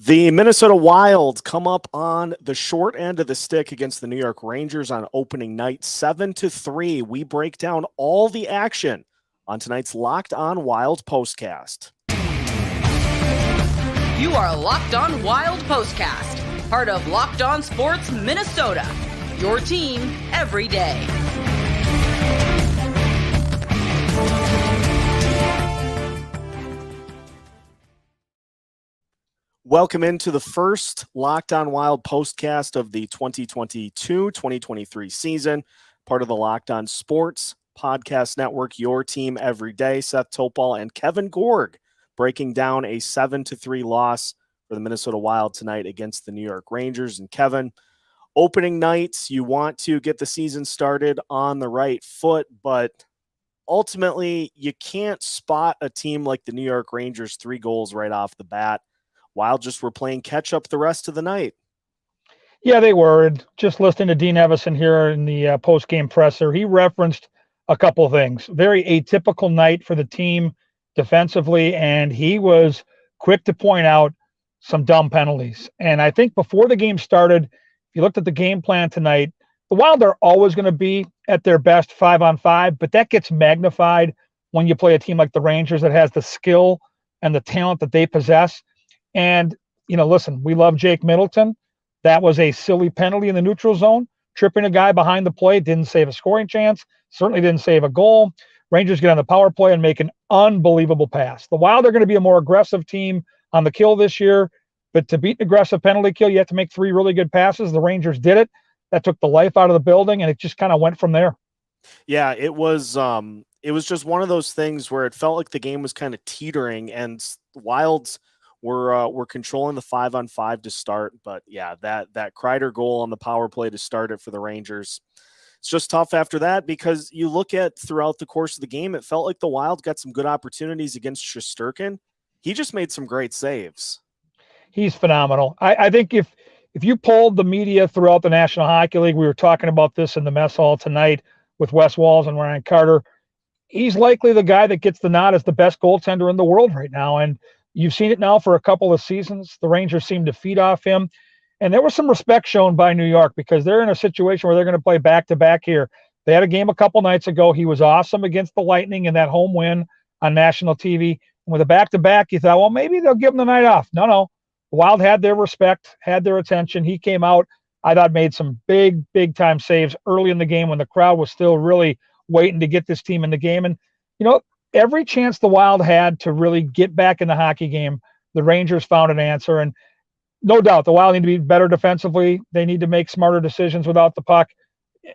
The Minnesota Wild come up on the short end of the stick against the New York Rangers on opening night, 7-3. We break down all the action on tonight's Locked On Wild postcast. You are Locked On Wild postcast, part of Locked On Sports Minnesota, your team every day. Welcome into the first Locked On Wild postcast of the 2022-2023 season, part of the Locked On Sports Podcast Network, your team every day. Seth Topal and Kevin Gorg breaking down a 7-3 loss for the Minnesota Wild tonight against the New York Rangers. And Kevin, opening nights, you want to get the season started on the right foot, but ultimately you can't spot a team like the New York Rangers 3 goals right off the bat. Wild just were playing catch up the rest of the night. Yeah, they were. And just listening to Dean Evison here in the post-game presser, he referenced a couple of things. Very atypical night for the team defensively, and he was quick to point out some dumb penalties. And I think before the game started, if you looked at the game plan tonight, the Wild are always going to be at their best 5-on-5, but that gets magnified when you play a team like the Rangers that has the skill and the talent that they possess. And, listen, we love Jake Middleton. That was a silly penalty in the neutral zone. Tripping a guy behind the play didn't save a scoring chance, certainly didn't save a goal. Rangers get on the power play and make an unbelievable pass. The Wild are going to be a more aggressive team on the kill this year, but to beat an aggressive penalty kill, you have to make 3 really good passes. The Rangers did it. That took the life out of the building, and it just kind of went from there. Yeah, it was just one of those things where it felt like the game was kind of teetering, and the Wilds were controlling the 5-on-5 to start. But yeah, that Kreider goal on the power play to start it for the Rangers, it's just tough after that, because you look at throughout the course of the game, it felt like the Wild got some good opportunities against Shesterkin. He just made some great saves. He's phenomenal. I think if you polled the media throughout the National Hockey League, we were talking about this in the mess hall tonight with Wes Walz and Ryan Carter, he's likely the guy that gets the nod as the best goaltender in the world right now. And you've seen it now for a couple of seasons. The Rangers seem to feed off him. And there was some respect shown by New York, because they're in a situation where they're going to play back-to-back here. They had a game a couple nights ago. He was awesome against the Lightning in that home win on national TV. And with a back-to-back, you thought, well, maybe they'll give him the night off. No. The Wild had their respect, had their attention. He came out, I thought, made some big-time saves early in the game when the crowd was still really waiting to get this team in the game. And, every chance the Wild had to really get back in the hockey game, the Rangers found an answer. And no doubt the Wild need to be better defensively. They need to make smarter decisions without the puck.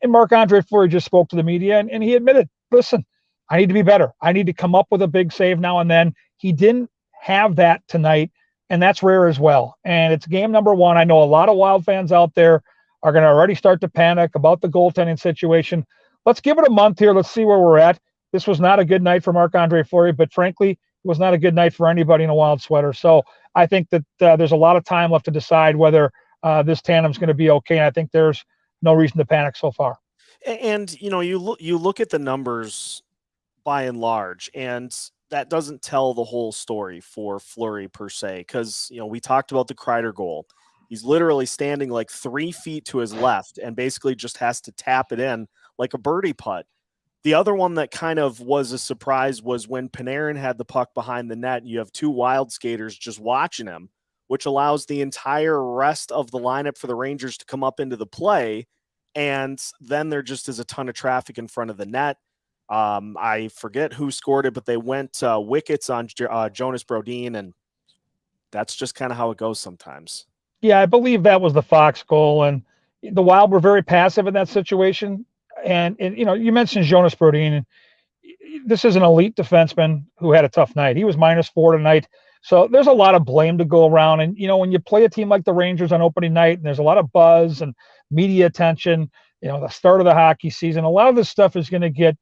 And Marc-Andre Fleury just spoke to the media, and he admitted, listen, I need to be better. I need to come up with a big save now and then. He didn't have that tonight, and that's rare as well. And it's game number 1. I know a lot of Wild fans out there are going to already start to panic about the goaltending situation. Let's give it a month here. Let's see where we're at. This was not a good night for Marc-Andre Fleury, but frankly, it was not a good night for anybody in a Wild sweater. So I think that there's a lot of time left to decide whether this tandem's going to be okay. And I think there's no reason to panic so far. And, you look at the numbers by and large, and that doesn't tell the whole story for Fleury per se, because, we talked about the Kreider goal. He's literally standing like 3 feet to his left and basically just has to tap it in like a birdie putt. The other one that kind of was a surprise was when Panarin had the puck behind the net, and you have 2 Wild skaters just watching him, which allows the entire rest of the lineup for the Rangers to come up into the play, and then there just is a ton of traffic in front of the net. I forget who scored it, but they went wickets on Jonas Brodin, and that's just kind of how it goes sometimes. Yeah, I believe that was the Fox goal, and the Wild were very passive in that situation. And you mentioned Jonas Brodin. This is an elite defenseman who had a tough night. He was -4 tonight. So there's a lot of blame to go around. And, when you play a team like the Rangers on opening night, and there's a lot of buzz and media attention, the start of the hockey season, a lot of this stuff is going to get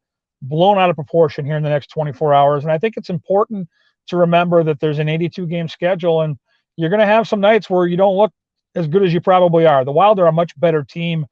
blown out of proportion here in the next 24 hours. And I think it's important to remember that there's an 82-game schedule, and you're going to have some nights where you don't look as good as you probably are. The Wild are a much better team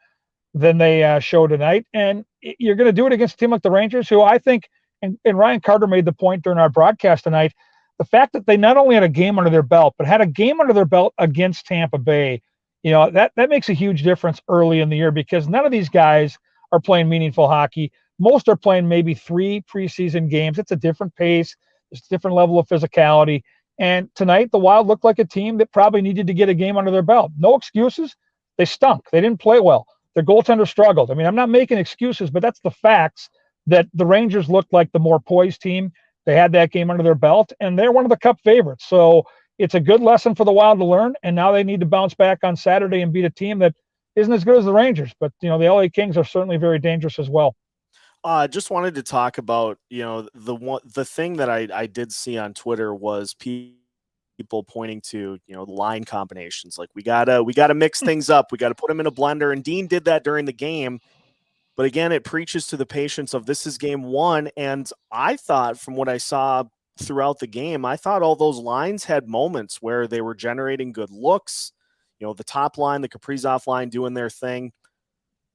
than they show tonight. And you're going to do it against a team like the Rangers, who I think, and Ryan Carter made the point during our broadcast tonight, the fact that they not only had a game under their belt, but had a game under their belt against Tampa Bay, that makes a huge difference early in the year, because none of these guys are playing meaningful hockey. Most are playing maybe 3 preseason games. It's a different pace. It's a different level of physicality. And tonight, the Wild looked like a team that probably needed to get a game under their belt. No excuses. They stunk. They didn't play well. Their goaltender struggled. I mean, I'm not making excuses, but that's the facts, that the Rangers looked like the more poised team. They had that game under their belt, and they're one of the Cup favorites. So it's a good lesson for the Wild to learn, and now they need to bounce back on Saturday and beat a team that isn't as good as the Rangers. But, the LA Kings are certainly very dangerous as well. Just wanted to talk about, the thing that I did see on Twitter was people pointing to, the line combinations. Like, we gotta mix things up. We got to put them in a blender. And Dean did that during the game. But again, it preaches to the patience of, this is game 1. And I thought, from what I saw throughout the game, I thought all those lines had moments where they were generating good looks. The top line, the Kaprizov line doing their thing.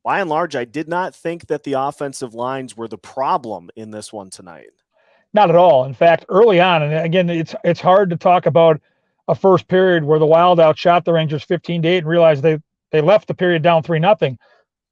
By and large, I did not think that the offensive lines were the problem in this one tonight. Not at all. In fact, early on, and again, it's hard to talk about a first period where the Wild outshot the Rangers 15-8 and realized they left the period down 3-0.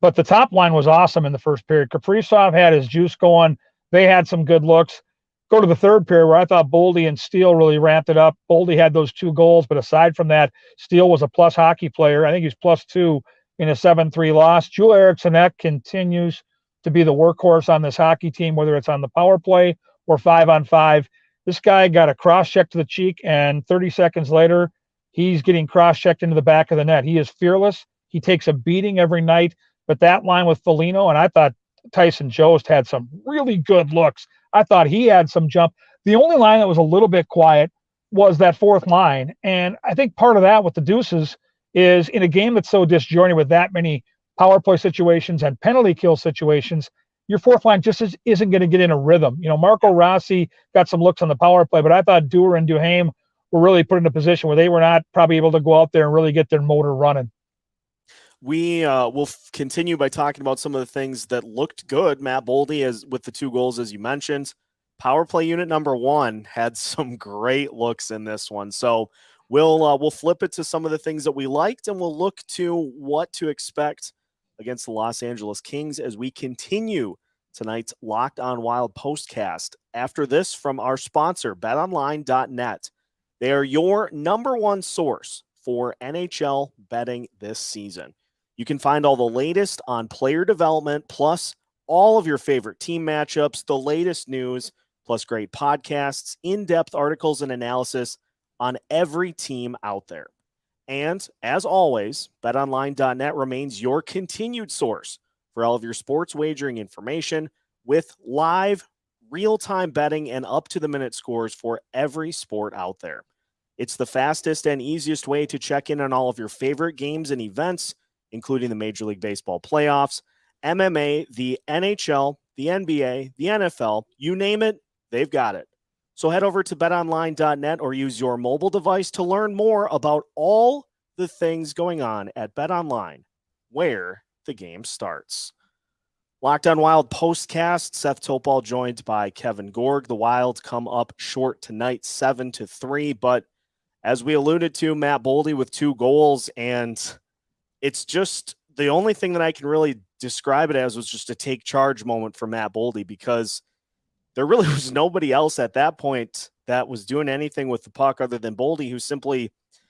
But the top line was awesome in the first period. Kaprizov had his juice going. They had some good looks. Go to the third period, where I thought Boldy and Steele really ramped it up. Boldy had those 2 goals, but aside from that, Steele was a plus hockey player. I think he's +2 in a 7-3 loss. Joel Eriksson Ek continues to be the workhorse on this hockey team, whether it's on the power play or 5-on-5. This guy got a cross-check to the cheek, and 30 seconds later, he's getting cross-checked into the back of the net. He is fearless. He takes a beating every night. But that line with Foligno, and I thought Tyson Jost had some really good looks. I thought he had some jump. The only line that was a little bit quiet was that fourth line. And I think part of that with the Deuces is, in a game that's so disjointed with that many power play situations and penalty kill situations, your fourth line just isn't going to get in a rhythm. Marco Rossi got some looks on the power play, but I thought Dewar and Duhaime were really put in a position where they were not probably able to go out there and really get their motor running. We will continue by talking about some of the things that looked good. Matt Boldy, with the 2 goals, as you mentioned. Power play unit number 1 had some great looks in this one. So we'll flip it to some of the things that we liked, and we'll look to what to expect against the Los Angeles Kings as we continue tonight's Locked On Wild postcast. After this, from our sponsor, betonline.net. They are your number 1 source for NHL betting this season. You can find all the latest on player development, plus all of your favorite team matchups, the latest news, plus great podcasts, in-depth articles, and analysis on every team out there. And as always, betonline.net remains your continued source for all of your sports wagering information, with live, real-time betting and up-to-the-minute scores for every sport out there. It's the fastest and easiest way to check in on all of your favorite games and events, including the Major League Baseball playoffs, MMA, the NHL, the NBA, the NFL, you name it, they've got it. So head over to betonline.net or use your mobile device to learn more about all the things going on at BetOnline, where the game starts. Locked On Wild postcast. Seth Topal joined by Kevin Gorg. The Wild come up short tonight, 7-3, but as we alluded to, Matt Boldy with 2 goals, and it's just the only thing that I can really describe it as was just a take charge moment for Matt Boldy, because there really was nobody else at that point that was doing anything with the puck other than Boldy, who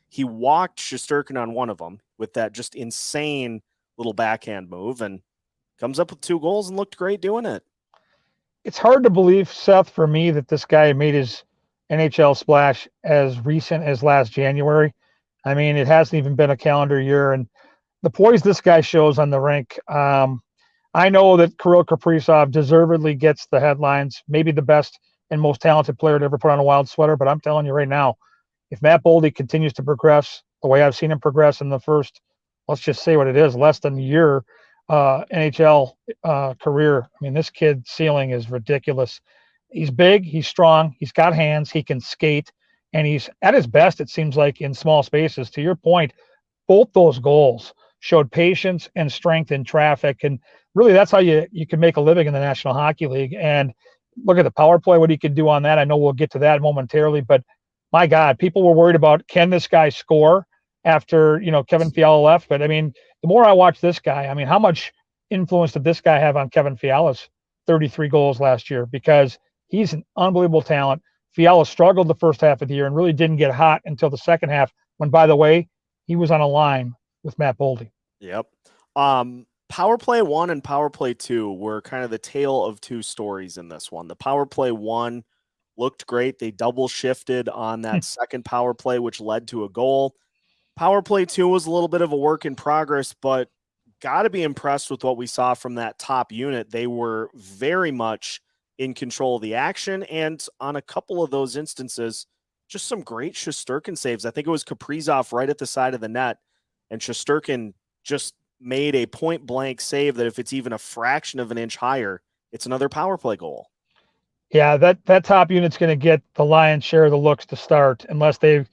he walked Shesterkin on one of them with that just insane little backhand move, and comes up with 2 goals and looked great doing it. It's hard to believe, Seth, for me, that this guy made his NHL splash as recent as last January. I mean, it hasn't even been a calendar year, and the poise this guy shows on the rink. I know that Kirill Kaprizov deservedly gets the headlines, maybe the best and most talented player to ever put on a Wild sweater, but I'm telling you right now, if Matt Boldy continues to progress the way I've seen him progress in the first, let's just say what it is, less than a year NHL career, I mean, this kid's ceiling is ridiculous. He's big, he's strong, he's got hands, he can skate, and he's at his best, it seems like, in small spaces. To your point, both those goals showed patience and strength in traffic, and really that's how you can make a living in the National Hockey League. And look at the power play, what he could do on that. I know we'll get to that momentarily, but my God, people were worried about, can this guy score after, Kevin Fiala left? But I mean, the more I watch this guy, I mean, how much influence did this guy have on Kevin Fiala's 33 goals last year? Because he's an unbelievable talent. Fiala struggled the first half of the year and really didn't get hot until the second half, when, by the way, he was on a line with Matt Boldy. Yep. Power play 1 and power play 2 were kind of the tale of two stories in this one. The power play 1 looked great. They double shifted on that second power play, which led to a goal. Power play 2 was a little bit of a work in progress, but got to be impressed with what we saw from that top unit. They were very much in control of the action, and on a couple of those instances, just some great Shesterkin saves. I think it was Kaprizov right at the side of the net, and Shesterkin just made a point-blank save that if it's even a fraction of an inch higher, it's another power play goal. Yeah, that top unit's going to get the lion's share of the looks to start, unless they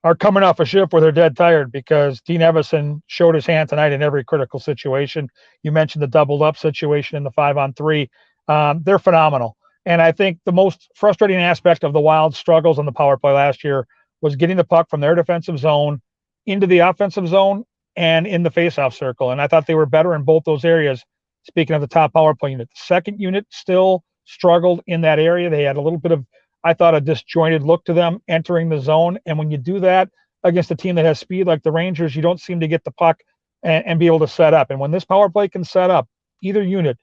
are coming off a shift where they're dead tired, because Dean Evison showed his hand tonight in every critical situation. You mentioned the doubled up situation in the 5-on-3. They're phenomenal. And I think the most frustrating aspect of the Wild's struggles on the power play last year was getting the puck from their defensive zone into the offensive zone and in the faceoff circle. And I thought they were better in both those areas. Speaking of the top power play unit, the second unit still struggled in that area. They had a little bit of, I thought, a disjointed look to them entering the zone. And when you do that against a team that has speed like the Rangers, you don't seem to get the puck and be able to set up. And when this power play can set up, either unit,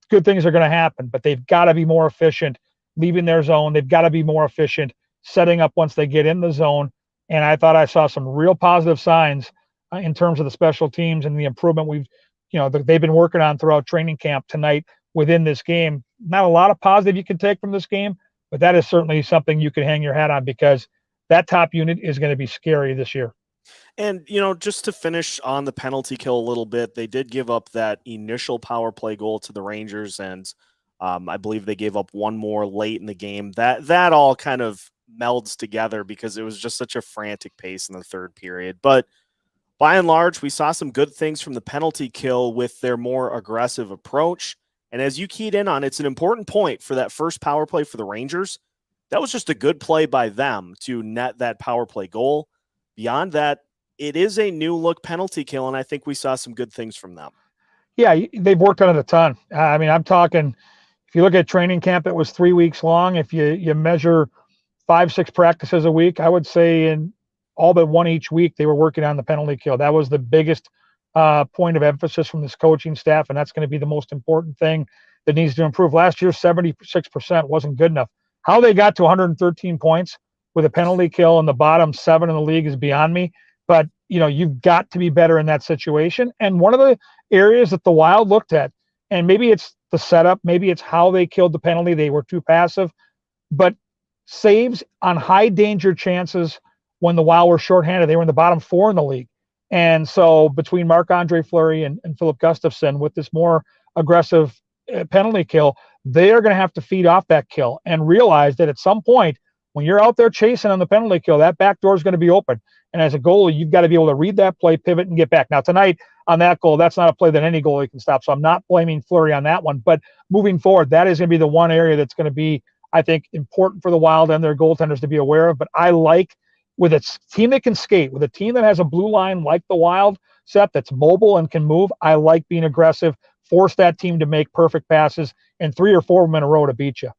good things are going to happen. But they've got to be more efficient leaving their zone. They've got to be more efficient setting up once they get in the zone. And I thought I saw some real positive signs in terms of the special teams and the improvement they've been working on throughout training camp tonight within this game. Not a lot of positive you can take from this game, but that is certainly something you can hang your hat on, because that top unit is going to be scary this year. And, just to finish on the penalty kill a little bit, they did give up that initial power play goal to the Rangers, and I believe they gave up one more late in the game. That all kind of melds together because it was just such a frantic pace in the third period. But by and large, we saw some good things from the penalty kill with their more aggressive approach. And as you keyed in on, it's an important point for that first power play for the Rangers. That was just a good play by them to net that power play goal. Beyond that, it is a new look penalty kill, and I think we saw some good things from them. Yeah, they've worked on it a ton. I mean, I'm talking, if you look at training camp, that was 3 weeks long. If you measure 5-6 practices a week, I would say in all but one each week, they were working on the penalty kill. That was the biggest point of emphasis from this coaching staff, and that's going to be the most important thing that needs to improve. Last year, 76% wasn't good enough. How they got to 113 points with a penalty kill in the bottom 7 in the league is beyond me. But, you've got to be better in that situation. And one of the areas that the Wild looked at, and maybe it's the setup, maybe it's how they killed the penalty, they were too passive, but saves on high danger chances when the Wild were shorthanded, they were in the bottom 4 in the league. And so between Marc-Andre Fleury and Philip Gustafsson, with this more aggressive penalty kill, they are going to have to feed off that kill and realize that at some point, when you're out there chasing on the penalty kill, that back door is going to be open. And as a goalie, you've got to be able to read that play, pivot, and get back. Now, tonight on that goal, that's not a play that any goalie can stop. So I'm not blaming Fleury on that one. But moving forward, that is going to be the one area that's going to be, I think, important for the Wild and their goaltenders to be aware of. But I like, with a team that can skate, with a team that has a blue line like the Wild, Seth, that's mobile and can move, I like being aggressive, force that team to make perfect passes, and 3 or 4 of them in a row to beat you.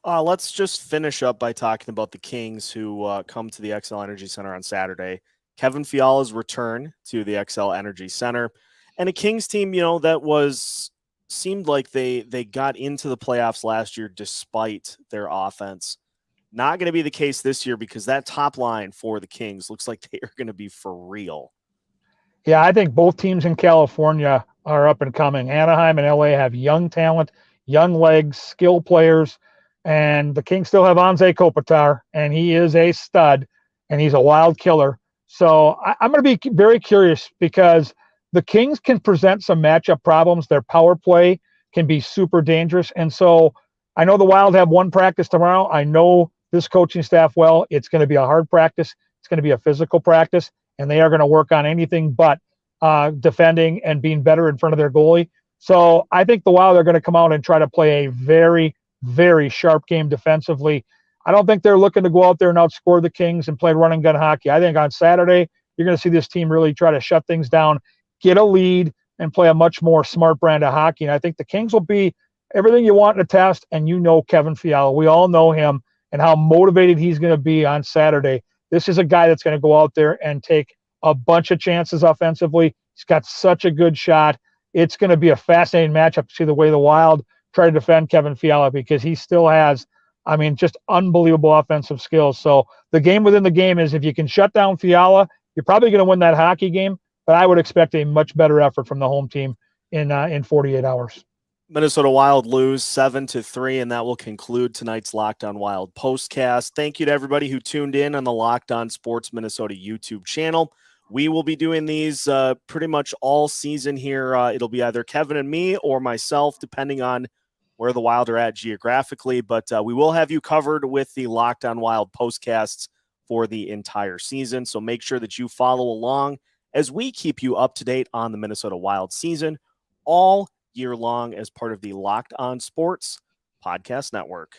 Let's just finish up by talking about the Kings, who come to the Xcel Energy Center on Saturday. Kevin Fiala's return to the Xcel Energy Center, and a Kings team, that seemed like they got into the playoffs last year despite their offense. Not going to be the case this year, because that top line for the Kings looks like they are going to be for real. Yeah, I think both teams in California are up and coming. Anaheim and LA have young talent, young legs, skill players, and the Kings still have Anze Kopitar, and he is a stud, and he's a wild killer. So I'm going to be very curious, because the Kings can present some matchup problems. Their power play can be super dangerous. And so I know the Wild have one practice tomorrow. I know this coaching staff well. It's going to be a hard practice. It's going to be a physical practice, and they are going to work on anything but defending and being better in front of their goalie. So I think the Wild are going to come out and try to play a very, very sharp game defensively. I don't think they're looking to go out there and outscore the Kings and play run and gun hockey. I think on Saturday, you're going to see this team really try to shut things down, get a lead, and play a much more smart brand of hockey. And I think the Kings will be everything you want in a test, and you know Kevin Fiala. We all know him and how motivated he's going to be on Saturday. This is a guy that's going to go out there and take a bunch of chances offensively. He's got such a good shot. It's going to be a fascinating matchup to see the way the Wild try to defend Kevin Fiala, because he still has, I mean, just unbelievable offensive skills. So the game within the game is, if you can shut down Fiala, you're probably going to win that hockey game, but I would expect a much better effort from the home team in 48 hours. Minnesota Wild lose 7-3, and that will conclude tonight's Locked On Wild postcast. Thank you to everybody who tuned in on the Locked On Sports Minnesota YouTube channel. We will be doing these pretty much all season here. It'll be either Kevin and me or myself, depending on where the Wild are at geographically. But we will have you covered with the Locked On Wild postcasts for the entire season. So make sure that you follow along as we keep you up to date on the Minnesota Wild season all year long as part of the Locked On Sports Podcast Network.